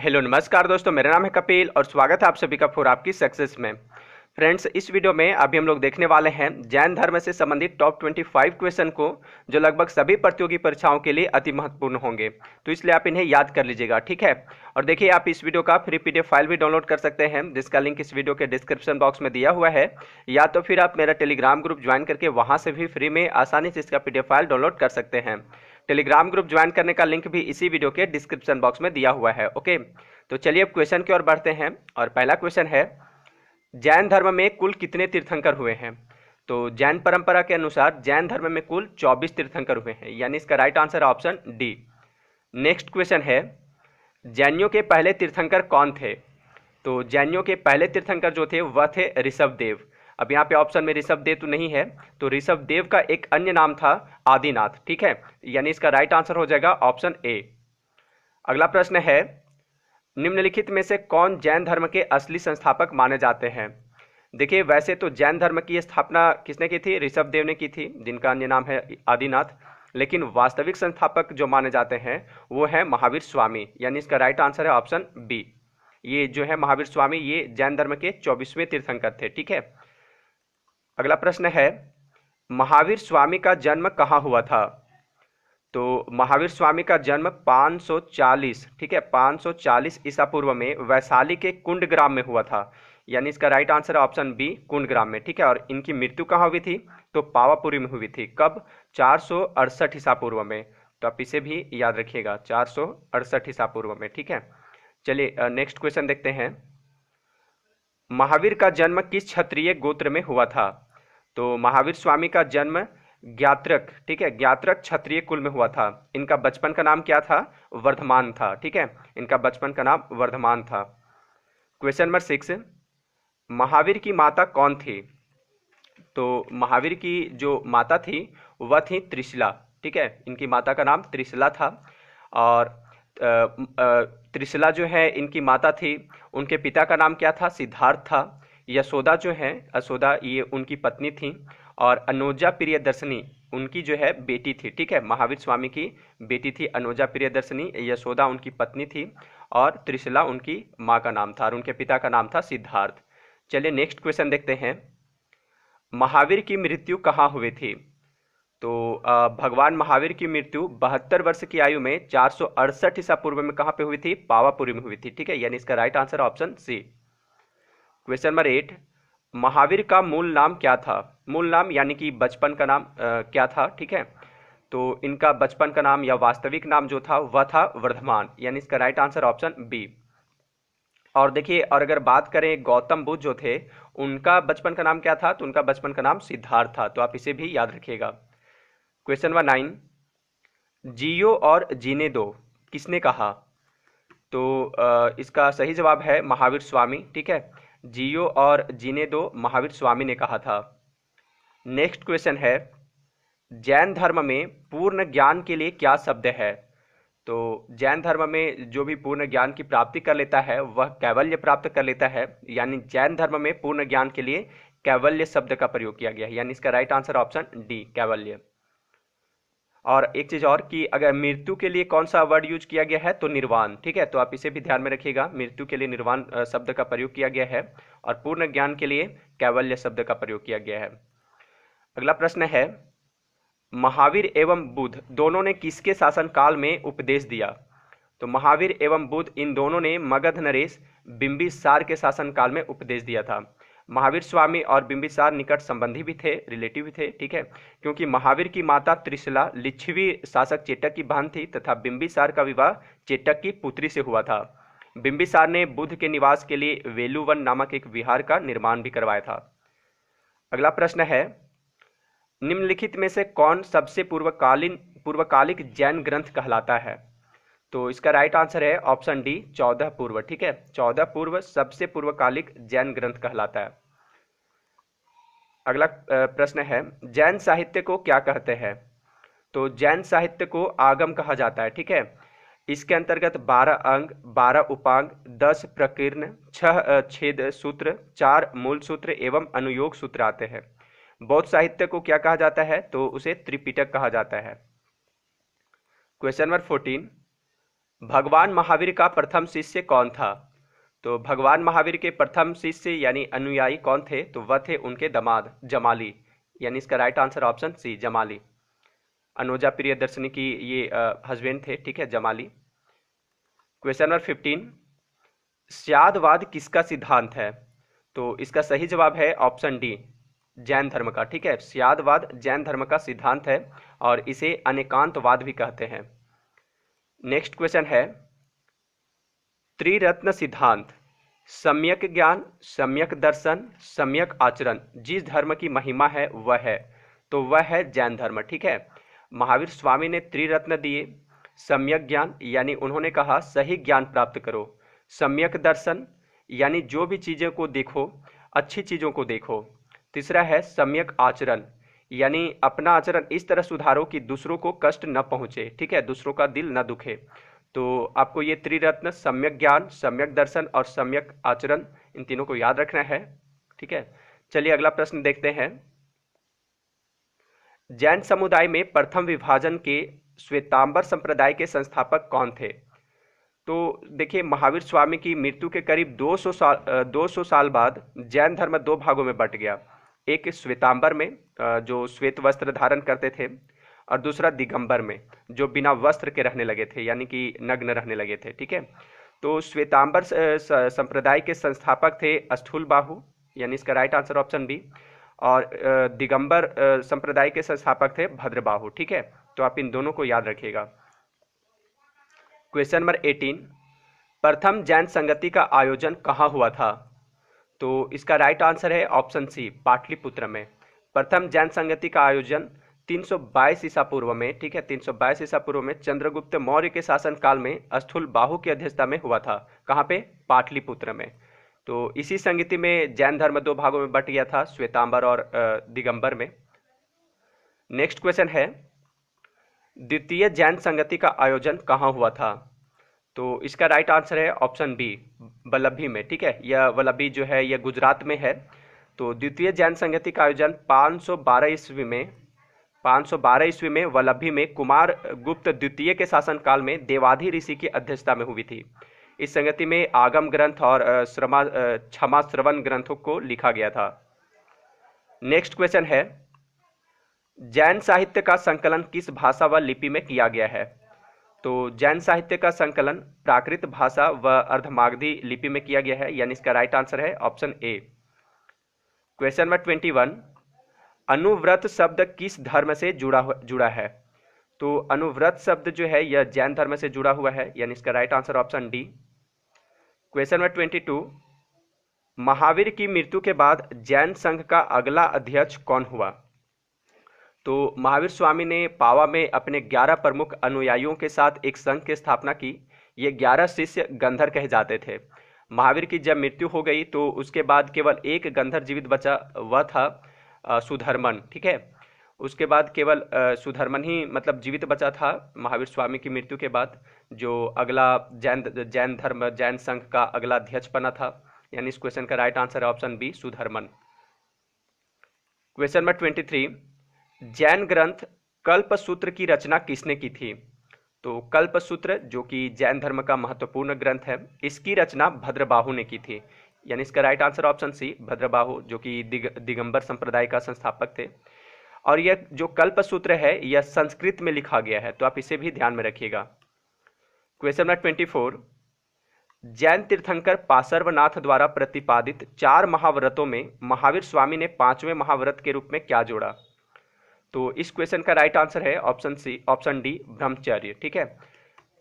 Hello नमस्कार दोस्तों, मेरा नाम है कपिल और स्वागत है आप सभी का फॉर आपकी सक्सेस में। फ्रेंड्स, इस वीडियो में अभी हम लोग देखने वाले हैं जैन धर्म से संबंधित टॉप 25 क्वेश्चन को, जो लगभग सभी प्रतियोगी परीक्षाओं के लिए अति महत्वपूर्ण होंगे। तो इसलिए आप इन्हें याद कर लीजिएगा, ठीक है। और देखिए, आप इस वीडियो का फ्री पीडीएफ फाइल भी डाउनलोड कर सकते हैं, जिसका लिंक इस वीडियो के डिस्क्रिप्शन बॉक्स में दिया हुआ है, या तो फिर आप मेरा टेलीग्राम ग्रुप ज्वाइन करके वहां से भी फ्री में आसानी से इसका पीडीएफ फाइल डाउनलोड कर सकते हैं। टेलीग्राम ग्रुप ज्वाइन करने का लिंक भी इसी वीडियो के डिस्क्रिप्शन बॉक्स में दिया हुआ है। ओके, तो चलिए अब क्वेश्चन की ओर बढ़ते हैं। और पहला क्वेश्चन है, जैन धर्म में कुल कितने तीर्थंकर हुए हैं? तो जैन परंपरा के अनुसार जैन धर्म में कुल 24 तीर्थंकर हुए हैं, यानी इसका right answer option D. Next question है, जैनियों के पहले तीर्थंकर कौन थे? तो जैनियों के पहले तीर्थंकर जो थे वह थे ऋषभदेव। अब यहाँ पे ऑप्शन में ऋषभदेव तो नहीं है, तो ऋषभदेव का एक अन्य नाम था आदिनाथ, ठीक है, यानी इसका राइट आंसर हो जाएगा ऑप्शन ए। अगला प्रश्न है, निम्नलिखित में से कौन जैन धर्म के असली संस्थापक माने जाते हैं? देखिए, वैसे तो जैन धर्म की स्थापना किसने की थी? ऋषभदेव ने की थी, जिनका अन्य नाम है आदिनाथ। लेकिन वास्तविक संस्थापक जो माने जाते हैं वो है महावीर स्वामी, यानी इसका राइट आंसर है ऑप्शन बी। ये जो है महावीर स्वामी, ये जैन धर्म के 24वें तीर्थंकर थे, ठीक है। अगला प्रश्न है, महावीर स्वामी का जन्म कहाँ हुआ था? तो महावीर स्वामी का जन्म 540, ठीक है, 540 ईसा पूर्व में वैशाली के कुंड ग्राम में हुआ था, यानी इसका राइट आंसर है ऑप्शन बी, कुंड ग्राम में, ठीक है। और इनकी मृत्यु कहाँ हुई थी? तो पावापुरी में हुई थी। कब? 468 ईसा पूर्व में। तो आप इसे भी याद रखिएगा, 468 ईसा पूर्व में, ठीक है। चलिए नेक्स्ट क्वेश्चन देखते हैं, महावीर का जन्म किस क्षत्रिय गोत्र में हुआ था? तो महावीर स्वामी का जन्म ज्ञात्रक, ठीक है, ज्ञात्रक क्षत्रिय कुल में हुआ था। इनका बचपन का नाम क्या था? वर्धमान था, ठीक है, इनका बचपन का नाम वर्धमान था। क्वेश्चन नंबर 6, महावीर की माता कौन थी? तो महावीर की जो माता थी वह थी त्रिशला, ठीक है, इनकी माता का नाम त्रिशला था। और त्रिशला जो है इनकी माता थी, उनके पिता का नाम क्या था? सिद्धार्थ था। यशोदा जो है, यशोदा ये उनकी पत्नी थी। और अनुजा प्रियदर्शनी उनकी जो है बेटी थी, ठीक है, महावीर स्वामी की बेटी थी अनुजा प्रियदर्शनी, यशोदा उनकी पत्नी थी, और त्रिशला उनकी माँ का नाम था, और उनके पिता का नाम था सिद्धार्थ। चलिए नेक्स्ट क्वेश्चन देखते हैं, महावीर की मृत्यु कहाँ हुई थी? तो भगवान महावीर की मृत्यु 72 वर्ष की आयु में 468 ईसा पूर्व में कहाँ पे हुई थी? पावापुरी में हुई थी, ठीक है, यानी इसका right answer option C. Question number 8, Mahavir का मूल नाम क्या था? मूल नाम यानी कि बचपन का नाम क्या था, ठीक है। तो इनका बचपन का नाम या वास्तविक नाम जो था वह था वर्धमान, यानी इसका राइट आंसर ऑप्शन बी। और देखिए, और अगर बात करें गौतम बुद्ध जो थे, उनका बचपन का नाम क्या था? तो उनका बचपन का नाम सिद्धार्थ था, तो आप इसे भी याद रखिएगा। क्वेश्चन नंबर 9, जियो और जीने दो किसने कहा? तो इसका सही जवाब है महावीर स्वामी, ठीक है, जियो और जीने दो महावीर स्वामी ने कहा था। नेक्स्ट क्वेश्चन है, जैन धर्म में पूर्ण ज्ञान के लिए क्या शब्द है? तो जैन धर्म में जो भी पूर्ण ज्ञान की प्राप्ति कर लेता है वह कैवल्य प्राप्त कर लेता है, यानी जैन धर्म में पूर्ण ज्ञान के लिए कैवल्य शब्द का प्रयोग किया गया है, यानी इसका राइट आंसर ऑप्शन डी, कैवल्य। और एक चीज और कि अगर मृत्यु के लिए कौन सा वर्ड यूज किया गया है? तो निर्वाण, ठीक है, तो आप इसे भी ध्यान में रखिएगा, मृत्यु के लिए निर्वाण शब्द का प्रयोग किया गया है, और पूर्ण ज्ञान के लिए कैवल्य शब्द का प्रयोग किया गया है। अगला प्रश्न है, महावीर एवं बुद्ध दोनों ने किसके शासन काल में उपदेश दिया? तो महावीर एवं बुद्ध इन दोनों ने मगध नरेश बिंबिसार के शासन काल में उपदेश दिया था। महावीर स्वामी और बिंबिसार निकट संबंधी भी थे, रिलेटिव भी थे, ठीक है, क्योंकि महावीर की माता त्रिशला लिच्छवी शासक चेटक की बहन थी, तथा बिंबिसार का विवाह चेटक की पुत्री से हुआ था। बिंबिसार ने बुद्ध के निवास के लिए वेलुवन नामक एक विहार का निर्माण भी करवाया था। अगला प्रश्न है, निम्नलिखित में से कौन सबसे पूर्वकालिक जैन ग्रंथ कहलाता है? तो इसका राइट आंसर है ऑप्शन डी, 14 पूर्व, ठीक है, 14 पूर्व सबसे पूर्वकालिक जैन ग्रंथ कहलाता है। अगला प्रश्न है, जैन साहित्य को क्या कहते हैं? तो जैन साहित्य को आगम कहा जाता है, ठीक है, इसके अंतर्गत 12 अंग, 12 उपांग, 10 प्रकीर्ण, 6 छेद सूत्र, 4 मूल सूत्र एवं अनुयोग सूत्र आते हैं। बौद्ध साहित्य को क्या कहा जाता है? तो उसे त्रिपिटक कहा जाता है। क्वेश्चन नंबर 14, भगवान महावीर का प्रथम शिष्य कौन था? तो भगवान महावीर के प्रथम शिष्य यानी अनुयायी कौन थे? तो वह थे उनके दामाद जमाली, यानी इसका right answer option C Jamali. Anuja Priyadarshini की ये हस्बैंड थे, ठीक है, जमाली। क्वेश्चन नंबर 15, स्यादवाद किसका सिद्धांत है? तो इसका सही जवाब है ऑप्शन डी, जैन धर्म का, ठीक है। स्यादवाद जैन धर्म का सिद्धांत है और इसे अनेकांतवाद भी कहते हैं। नेक्स्ट क्वेश्चन है, त्रिरत्न सिद्धांत, सम्यक ज्ञान, सम्यक दर्शन, सम्यक आचरण जिस धर्म की महिमा है वह है, तो वह है जैन धर्म, ठीक है। महावीर स्वामी ने त्रिरत्न दिए, सम्यक ज्ञान यानी उन्होंने कहा सही ज्ञान प्राप्त करो, सम्यक दर्शन यानी जो भी चीज़ों को देखो अच्छी चीज़ों को देखो, तीसरा है सम्यक आचरण यानी अपना आचरण इस तरह सुधारो कि दूसरों को कष्ट न पहुंचे, ठीक है, दूसरों का दिल न दुखे। तो आपको ये त्रिरत्न सम्यक ज्ञान, सम्यक दर्शन और सम्यक आचरण इन तीनों को याद रखना है, ठीक है। चलिए अगला प्रश्न देखते हैं। जैन समुदाय में प्रथम विभाजन के श्वेतांबर संप्रदाय के संस्थापक कौन थे? तो देखिए, महावीर स्वामी की मृत्यु के करीब 200 साल बाद जैन धर्म दो भागों में बंट गया। एक श्वेतांबर में जो श्वेत वस्त्र धारण करते थे, और दूसरा दिगंबर में जो बिना वस्त्र के रहने लगे थे, यानी कि नग्न रहने लगे थे, ठीक है। तो श्वेतांबर संप्रदाय के संस्थापक थे स्थूलबाहु, यानी इसका राइट आंसर ऑप्शन बी, और दिगंबर संप्रदाय के संस्थापक थे भद्रबाहु, ठीक है। तो आप इन दोनों को याद रखिएगा। क्वेश्चन नंबर 18, प्रथम जैन संगति का आयोजन कहाँ हुआ था? तो इसका राइट आंसर है ऑप्शन सी, पाटलिपुत्र में। प्रथम जैन संगति का आयोजन 322 ईसा पूर्व में, ठीक है, 322 ईसा पूर्व में चंद्रगुप्त मौर्य के शासन काल में स्थूलबाहु की अध्यक्षता में हुआ था। कहाँ पे? पाटलिपुत्र में। तो इसी संगति में जैन धर्म दो भागों में बट गया था, श्वेतांबर और दिगंबर में। नेक्स्ट क्वेश्चन है, द्वितीय जैन संगति का आयोजन कहाँ हुआ था? तो इसका राइट आंसर है ऑप्शन बी, वल्लभी में, ठीक है। यह वल्लभी जो है यह गुजरात में है। तो द्वितीय जैन संगति का आयोजन 512 ईस्वी में वल्लभी में कुमार गुप्त द्वितीय के शासनकाल में देवाधि ऋषि की अध्यक्षता में हुई थी। इस संगति में आगम ग्रंथ और क्षमा श्रवण ग्रंथों को लिखा गया था। नेक्स्ट क्वेश्चन है, जैन साहित्य का संकलन किस भाषा व लिपि में किया गया है? तो जैन साहित्य का संकलन प्राकृत भाषा व अर्धमागधी लिपि में किया गया है, यानी इसका राइट आंसर है ऑप्शन ए। क्वेश्चन नंबर 21, अनुव्रत शब्द किस धर्म से जुड़ा है? तो अनुव्रत शब्द जो है यह जैन धर्म से जुड़ा हुआ है, यानी इसका right answer option D. Question number 22, Mahavir की मृत्यु के बाद जैन संघ का अगला अध्यक्ष कौन हुआ? तो महावीर स्वामी ने पावा में अपने 11 प्रमुख अनुयायियों के साथ एक संघ की स्थापना की। ये 11 शिष्य गंधर कहे जाते थे। महावीर की जब मृत्यु हो गई तो उसके बाद केवल एक गंधर जीवित बचा, वह था सुधर्मन, ठीक है। उसके बाद केवल सुधर्मन ही मतलब जीवित बचा था महावीर स्वामी की मृत्यु के बाद, जो अगला जैन धर्म जैन संघ का अगला अध्यक्ष बना था, यानी इस क्वेश्चन का राइट आंसर है option B, Sudharman. Question number 23, Jain ग्रंथ कल्पसूत्र की रचना किसने की थी? तो कल्पसूत्र जो कि जैन धर्म का महत्वपूर्ण ग्रंथ है, इसकी रचना भद्रबाहु ने की थी, यानी इसका right answer option C, Bhadrabahu, जो कि दिगंबर संप्रदाय का संस्थापक थे। और यह जो कल्पसूत्र है यह संस्कृत में लिखा गया है, तो आप इसे भी ध्यान में रखिएगा। क्वेश्चन नंबर 24, जैन तीर्थंकर पार्श्वनाथ द्वारा प्रतिपादित 4 महाव्रतों में महावीर स्वामी ने 5वें महाव्रत के रूप में क्या जोड़ा? तो इस क्वेश्चन का राइट आंसर है ऑप्शन सी, ऑप्शन डी, ब्रह्मचर्य, ठीक है।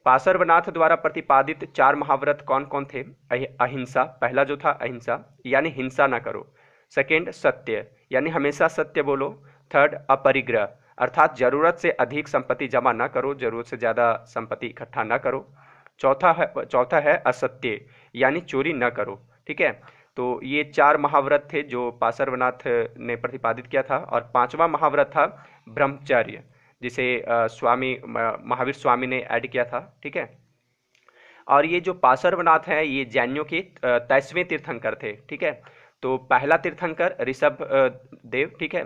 पार्श्वनाथ द्वारा प्रतिपादित 4 महाव्रत कौन कौन थे? अहिंसा, पहला जो था अहिंसा यानी हिंसा ना करो। सेकेंड, सत्य यानी हमेशा सत्य बोलो। थर्ड, अपरिग्रह अर्थात जरूरत से अधिक संपत्ति जमा ना करो, जरूरत से ज़्यादा संपत्ति इकट्ठा ना करो। चौथा है असत्य यानी चोरी न करो, ठीक है। तो ये 4 महाव्रत थे जो पार्श्वनाथ ने प्रतिपादित किया था। और 5वां महाव्रत था ब्रह्मचर्य, जिसे महावीर स्वामी ने ऐड किया था, ठीक है। और ये जो पार्श्वनाथ हैं ये जैनियों के 23वें तीर्थंकर थे, ठीक है। तो पहला तीर्थंकर ऋषभ देव, ठीक है,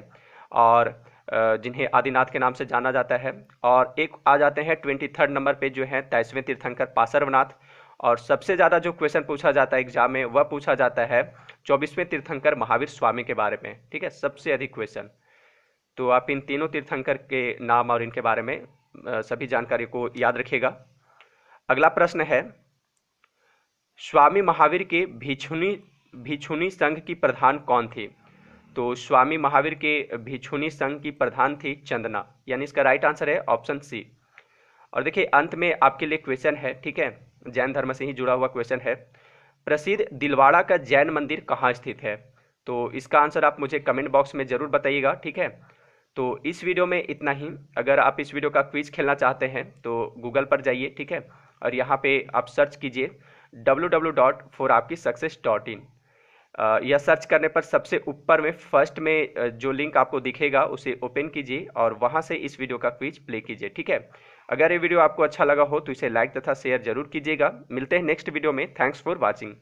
और जिन्हें आदिनाथ के नाम से जाना जाता है। और एक आ जाते हैं 23rd नंबर पे जो है 23वें तीर्थंकर पार्श्वनाथ। और सबसे ज़्यादा जो क्वेश्चन पूछा जाता है एग्जाम में वह पूछा जाता है 24वें तीर्थंकर महावीर स्वामी के बारे में, ठीक है, सबसे अधिक क्वेश्चन। तो आप इन तीनों तीर्थंकर के नाम और इनके बारे में सभी जानकारी को याद रखिएगा। अगला प्रश्न है, स्वामी महावीर के भिक्षुणी संघ की प्रधान कौन थी? तो स्वामी महावीर के भिक्षुणी संघ की प्रधान थी चंदना, यानी इसका राइट आंसर है ऑप्शन सी। और देखिए अंत में आपके लिए क्वेश्चन है, ठीक है, जैन धर्म से ही जुड़ा हुआ क्वेश्चन है, प्रसिद्ध दिलवाड़ा का जैन मंदिर कहाँ स्थित है? तो इसका आंसर आप मुझे कमेंट बॉक्स में जरूर बताइएगा, ठीक है। तो इस वीडियो में इतना ही। अगर आप इस वीडियो का क्विज खेलना चाहते हैं तो गूगल पर जाइए, ठीक है, और यहाँ पे आप सर्च कीजिए www.forapkisuccess.in। यह सर्च करने पर सबसे ऊपर में फर्स्ट में जो लिंक आपको दिखेगा उसे ओपन कीजिए और वहाँ से इस वीडियो का क्विज प्ले कीजिए, ठीक है। अगर ये वीडियो आपको अच्छा लगा हो तो इसे लाइक तथा शेयर जरूर कीजिएगा। मिलते हैं नेक्स्ट वीडियो में। Thanks for watching.